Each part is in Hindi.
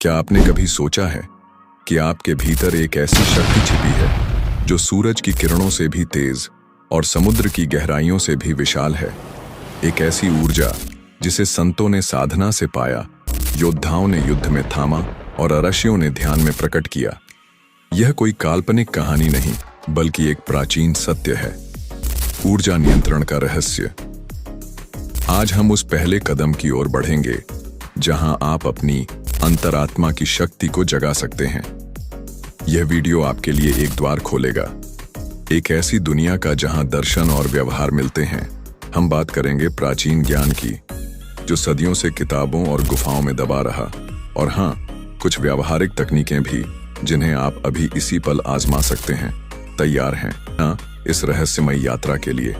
क्या आपने कभी सोचा है कि आपके भीतर एक ऐसी शक्ति छिपी है जो सूरज की किरणों से भी तेज और समुद्र की गहराइयों से भी विशाल है? एक ऐसी ऊर्जा जिसे संतों ने साधना से पाया, योद्धाओं ने युद्ध में थामा और अरशियों ने ध्यान में प्रकट किया। यह कोई काल्पनिक कहानी नहीं, बल्कि एक प्राचीन सत्य है, ऊर्जा नियंत्रण का रहस्य। आज हम उस पहले कदम की ओर बढ़ेंगे जहां आप अपनी अंतरात्मा की शक्ति को जगा सकते हैं। यह वीडियो आपके लिए एक द्वार खोलेगा, एक ऐसी दुनिया का जहां दर्शन और व्यवहार मिलते हैं। हम बात करेंगे प्राचीन ज्ञान की, जो सदियों से किताबों और गुफाओं में दबा रहा, और हाँ, कुछ व्यावहारिक तकनीकें भी जिन्हें आप अभी इसी पल आजमा सकते हैं। तैयार हैं ना इस रहस्यमयी यात्रा के लिए?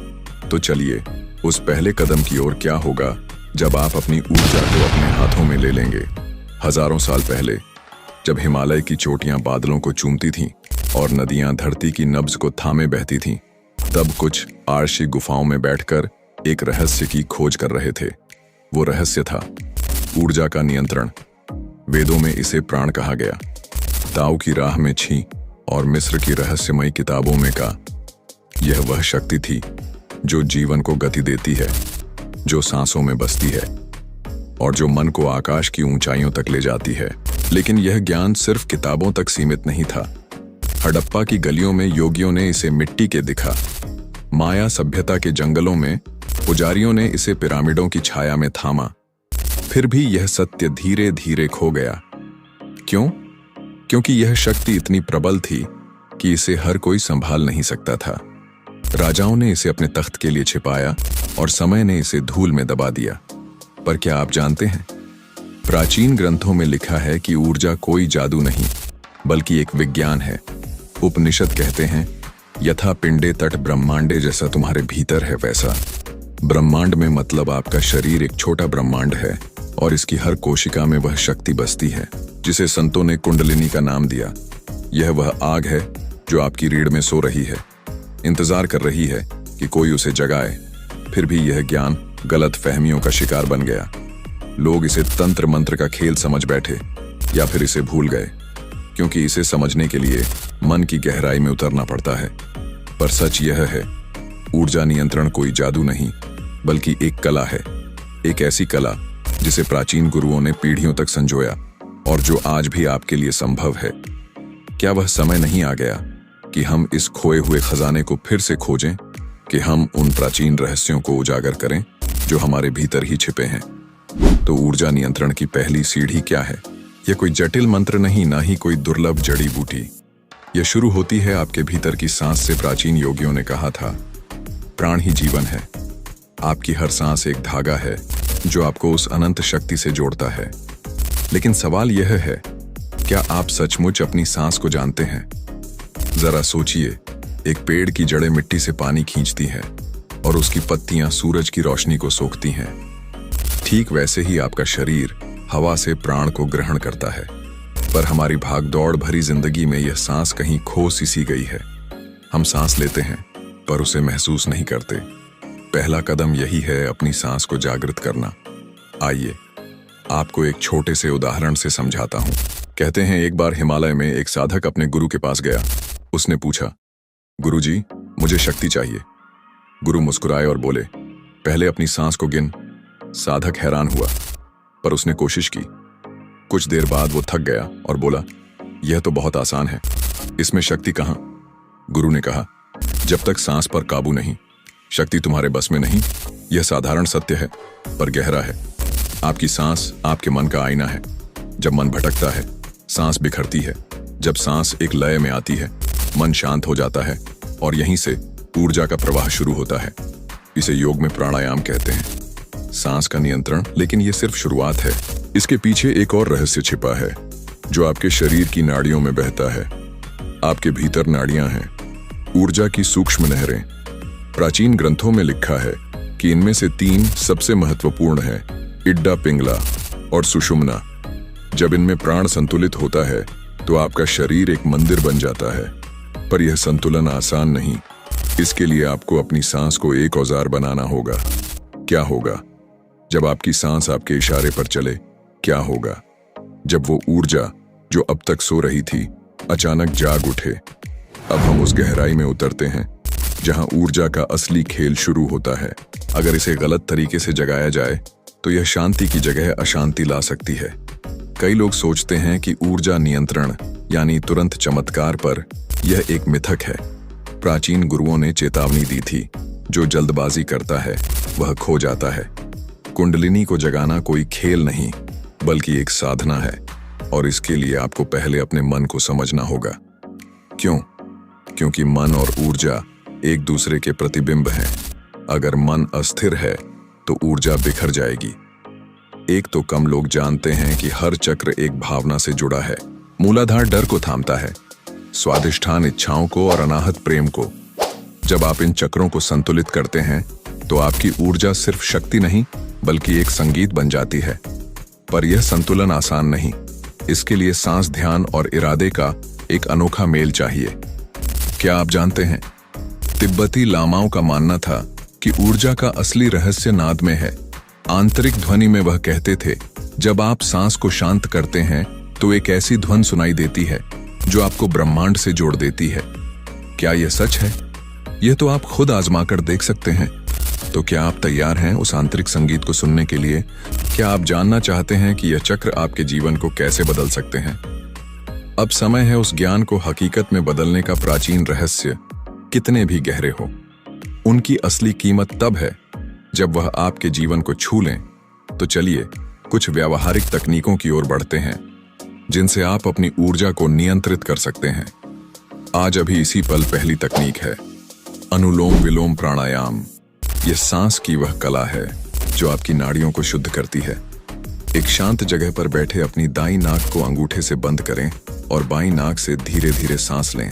तो चलिए, उस पहले कदम की ओर। क्या होगा जब आप अपनी ऊर्जा को अपने हाथों में ले लेंगे? हजारों साल पहले, जब हिमालय की चोटियां बादलों को चूमती थीं और नदियां धरती की नब्ज को थामे बहती थीं, तब कुछ आर्षी गुफाओं में बैठकर एक रहस्य की खोज कर रहे थे। वो रहस्य था ऊर्जा का नियंत्रण। वेदों में इसे प्राण कहा गया, ताओ की राह में छी और मिस्र की रहस्यमयी किताबों में का। यह वह शक्ति थी जो जीवन को गति देती है, जो सांसों में बसती है और जो मन को आकाश की ऊंचाइयों तक ले जाती है। लेकिन यह ज्ञान सिर्फ किताबों तक सीमित नहीं था। हड़प्पा की गलियों में योगियों ने इसे मिट्टी के दिखा, माया सभ्यता के जंगलों में पुजारियों ने इसे पिरामिडों की छाया में थामा। फिर भी यह सत्य धीरे धीरे खो गया। क्यों? क्योंकि यह शक्ति इतनी प्रबल थी कि इसे हर कोई संभाल नहीं सकता था। राजाओं ने इसे अपने तख्त के लिए छिपाया और समय ने इसे धूल में दबा दिया। पर क्या आप जानते हैं, प्राचीन ग्रंथों में लिखा है कि ऊर्जा कोई जादू नहीं, बल्कि एक विज्ञान है। उपनिषद कहते हैं, यथा पिंडे तट ब्रह्मांडे, जैसा तुम्हारे भीतर है वैसा। ब्रह्मांड में मतलब आपका शरीर एक छोटा ब्रह्मांड है, और इसकी हर कोशिका में वह शक्ति बसती है जिसे संतों ने कुंडलिनी का नाम दिया। यह वह आग है जो आपकी रीढ़ में सो रही है, इंतजार कर रही है कि कोई उसे जगाए। फिर भी यह ज्ञान गलत फहमियों का शिकार बन गया। लोग इसे तंत्र मंत्र का खेल समझ बैठे, या फिर इसे भूल गए, क्योंकि इसे समझने के लिए मन की गहराई में उतरना पड़ता है। पर सच यह है, ऊर्जा नियंत्रण कोई जादू नहीं, बल्कि एक कला है। एक ऐसी कला जिसे प्राचीन गुरुओं ने पीढ़ियों तक संजोया, और जो आज भी आपके लिए संभव है। क्या वह समय नहीं आ गया कि हम इस खोए हुए खजाने को फिर से खोजें, कि हम उन प्राचीन रहस्यों को उजागर करें जो हमारे भीतर ही छिपे हैं? तो ऊर्जा नियंत्रण की पहली सीढ़ी क्या है? यह कोई जटिल मंत्र नहीं, ना ही कोई दुर्लभ जड़ी बूटी। यह शुरू होती है आपके भीतर की सांस से। प्राचीन योगियों ने कहा था, प्राण ही जीवन है। आपकी हर सांस एक धागा है जो आपको उस अनंत शक्ति से जोड़ता है। लेकिन सवाल यह है, क्या आप सचमुच अपनी सांस को जानते हैं? जरा सोचिए, एक पेड़ की जड़ें मिट्टी से पानी खींचती हैं और उसकी पत्तियां सूरज की रोशनी को सोखती हैं। ठीक वैसे ही आपका शरीर हवा से प्राण को ग्रहण करता है। पर हमारी भागदौड़ भरी जिंदगी में यह सांस कहीं खो सी गई है। हम सांस लेते हैं पर उसे महसूस नहीं करते। पहला कदम यही है, अपनी सांस को जागृत करना। आइए, आपको एक छोटे से उदाहरण से समझाता हूं। कहते हैं, एक बार हिमालय में एक साधक अपने गुरु के पास गया। उसने पूछा, गुरुजी, मुझे शक्ति चाहिए। गुरु मुस्कुराए और बोले, पहले अपनी सांस को गिन। साधक हैरान हुआ, पर उसने कोशिश की। कुछ देर बाद वो थक गया और बोला, यह तो बहुत आसान है, इसमें शक्ति कहाँ? गुरु ने कहा, जब तक सांस पर काबू नहीं, शक्ति तुम्हारे बस में नहीं। यह साधारण सत्य है, पर गहरा है। आपकी सांस आपके मन का आईना है। जब मन भटकता है, सांस बिखरती है। जब सांस एक लय में आती है, मन शांत हो जाता है, और यहीं से ऊर्जा का प्रवाह शुरू होता है। इसे योग में प्राणायाम कहते हैं। सांस का नियंत्रण, लेकिन यह सिर्फ शुरुआत है। इसके पीछे एक और रहस्य छिपा है जो आपके शरीर की नाड़ियों में बहता है। आपके भीतर नाड़ियां हैं, ऊर्जा की सूक्ष्म नहरें। प्राचीन ग्रंथों में लिखा है कि इनमें से 3 सबसे महत्वपूर्ण हैं, इड्डा, पिंगला और सुषुम्ना। जब इनमें प्राण संतुलित होता है तो आपका शरीर एक मंदिर बन जाता है। पर यह संतुलन आसान नहीं। इसके लिए आपको अपनी सांस को एक औजार बनाना होगा। क्या होगा? जब आपकी सांस आपके इशारे पर चले, क्या होगा? जब वो ऊर्जा जो अब तक सो रही थी अचानक जाग उठे। अब हम उस गहराई में उतरते हैं जहां ऊर्जा का असली खेल शुरू होता है। अगर इसे गलत तरीके से जगाया जाए तो यह शांति की जगह अशांति ला सकती है। कई लोग सोचते हैं कि ऊर्जा नियंत्रण यानी तुरंत चमत्कार, पर यह एक मिथक है। प्राचीन गुरुओं ने चेतावनी दी थी, जो जल्दबाजी करता है वह खो जाता है। कुंडलिनी को जगाना कोई खेल नहीं बल्कि एक साधना है, और इसके लिए आपको पहले अपने मन को समझना होगा। क्यों? क्योंकि मन और ऊर्जा एक दूसरे के प्रतिबिंब हैं। अगर मन अस्थिर है तो ऊर्जा बिखर जाएगी। एक तो कम लोग जानते हैं कि हर चक्र एक भावना से जुड़ा है। मूलाधार डर को थामता है, स्वादिष्ठान इच्छाओं को और अनाहत प्रेम को। जब आप इन चक्रों को संतुलित करते हैं तो आपकी ऊर्जा सिर्फ शक्ति नहीं बल्कि एक संगीत बन जाती है। पर यह संतुलन आसान नहीं। इसके लिए सांस, ध्यान और इरादे का एक अनोखा मेल चाहिए। क्या आप जानते हैं, तिब्बती लामाओं का मानना था कि ऊर्जा का असली रहस्य नाद में है। आंतरिक ध्वनि में वह कहते थे, जब आप सांस को शांत करते हैं तो एक ऐसी ध्वनि सुनाई देती है जो आपको ब्रह्मांड से जोड़ देती है। क्या यह सच है? यह तो आप खुद आजमा कर देख सकते हैं। तो क्या आप तैयार हैं उस आंतरिक संगीत को सुनने के लिए? क्या आप जानना चाहते हैं कि यह चक्र आपके जीवन को कैसे बदल सकते हैं? अब समय है उस ज्ञान को हकीकत में बदलने का। प्राचीन रहस्य कितने भी गहरे हो, उनकी असली कीमत तब है जब वह आपके जीवन को छू लें। तो चलिए कुछ व्यावहारिक तकनीकों की ओर बढ़ते हैं जिनसे आप अपनी ऊर्जा को नियंत्रित कर सकते हैं। आज अभी इसी पल पहली तकनीक है अनुलोम विलोम प्राणायाम। यह सांस की वह कला है जो आपकी नाड़ियों को शुद्ध करती है। एक शांत जगह पर बैठे अपनी दाईं नाक को अंगूठे से बंद करें और बाईं नाक से धीरे धीरे सांस लें।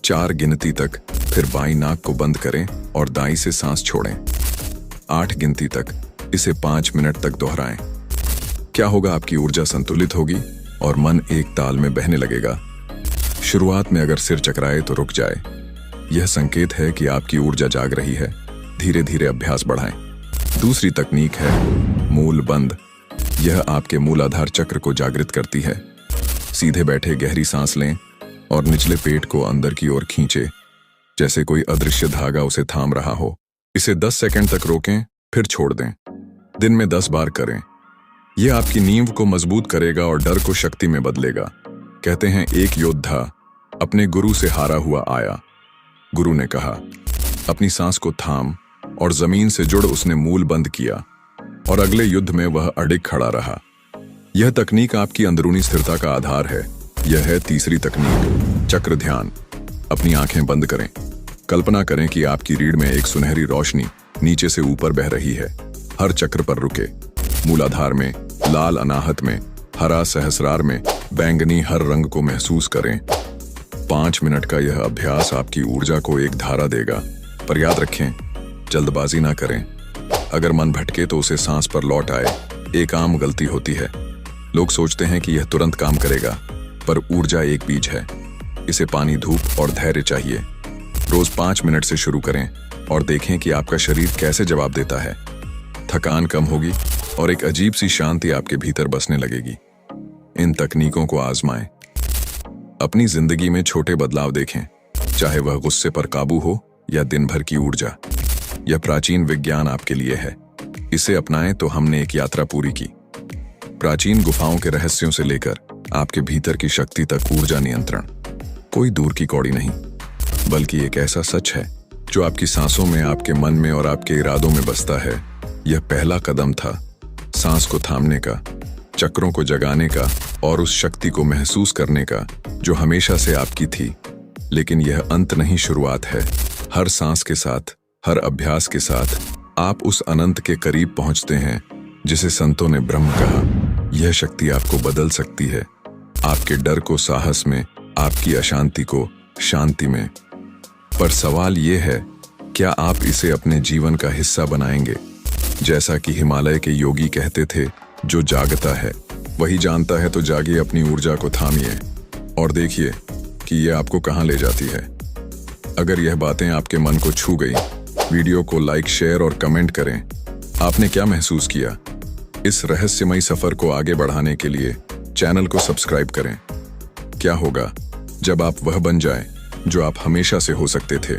4 गिनती तक, फिर बाईं नाक को बंद करें और दाईं से सांस छोड़ें। 8 गिनती तक, इसे 5 मिनट तक दोहराएं। क्या होगा? आपकी ऊर्जा संतुलित होगी और मन एक ताल में बहने लगेगा। शुरुआत में अगर सिर चकराए तो रुक जाए, यह संकेत है कि आपकी ऊर्जा जाग रही है। धीरे धीरे अभ्यास बढ़ाएं। दूसरी तकनीक है मूल बंद। यह आपके मूलाधार चक्र को जागृत करती है। सीधे बैठे गहरी सांस लें और निचले पेट को अंदर की ओर खींचे, जैसे कोई अदृश्य धागा उसे थाम रहा हो। इसे 10 सेकंड तक रोकें, फिर छोड़ दें। दिन में 10 बार करें। यह आपकी नींव को मजबूत करेगा और डर को शक्ति में बदलेगा। कहते हैं, एक योद्धा अपने गुरु से हारा हुआ आया। गुरु ने कहा, अपनी सांस को थाम, और जमीन से जुड़ उसने मूल बंद किया और अगले युद्ध में वह अडिग खड़ा रहा। यह तकनीक आपकी अंदरूनी स्थिरता का आधार है। यह है तीसरी तकनीक, चक्र ध्यान। अपनी आंखें बंद करें। कल्पना करें कि आपकी रीढ़ में एक सुनहरी रोशनी नीचे से ऊपर बह रही है। हर चक्र पर रुके। मूलाधार में, लाल अनाहत में, हरा सहस्रार में, बैंगनी हर रंग को महसूस करें। 5 मिनट का यह अभ्यास आपकी ऊर्जा को एक धारा देगा। पर याद रखें, जल्दबाजी ना करें। अगर मन भटके तो उसे सांस पर लौट आए। एक आम गलती होती है, लोग सोचते हैं कि यह तुरंत काम करेगा, पर ऊर्जा एक बीज है। इसे पानी, धूप और धैर्य चाहिए। रोज 5 मिनट से शुरू करें और देखें कि आपका शरीर कैसे जवाब देता है। थकान कम होगी और एक अजीब सी शांति आपके भीतर बसने लगेगी। इन तकनीकों को आजमाएं। अपनी जिंदगी में छोटे बदलाव देखें, चाहे वह गुस्से पर काबू हो या दिन भर की ऊर्जा। यह प्राचीन विज्ञान आपके लिए है। इसे अपनाएं तो हमने एक यात्रा पूरी की। प्राचीन गुफाओं के रहस्यों से लेकर आपके भीतर की शक्ति तक ऊर्जा नियंत्रण कोई दूर की कौड़ी नहीं, बल्कि एक ऐसा सच है जो आपकी सांसों में, आपके मन में और आपके इरादों में बसता है। यह पहला कदम था, सांस को थामने का, चक्रों को जगाने का और उस शक्ति को महसूस करने का जो हमेशा से आपकी थी। लेकिन यह अंत नहीं, शुरुआत है। हर सांस के साथ, हर अभ्यास के साथ आप उस अनंत के करीब पहुंचते हैं जिसे संतों ने ब्रह्म कहा। यह शक्ति आपको बदल सकती है, आपके डर को साहस में, आपकी अशांति को शांति में। पर सवाल यह है, क्या आप इसे अपने जीवन का हिस्सा बनाएंगे? जैसा कि हिमालय के योगी कहते थे, जो जागता है वही जानता है। तो जागिए, अपनी ऊर्जा को थामिए और देखिए कि यह आपको कहां ले जाती है। अगर यह बातें आपके मन को छू गई, वीडियो को लाइक, शेयर और कमेंट करें। आपने क्या महसूस किया? इस रहस्यमयी सफर को आगे बढ़ाने के लिए चैनल को सब्सक्राइब करें। क्या होगा जब आप वह बन जाएं जो आप हमेशा से हो सकते थे।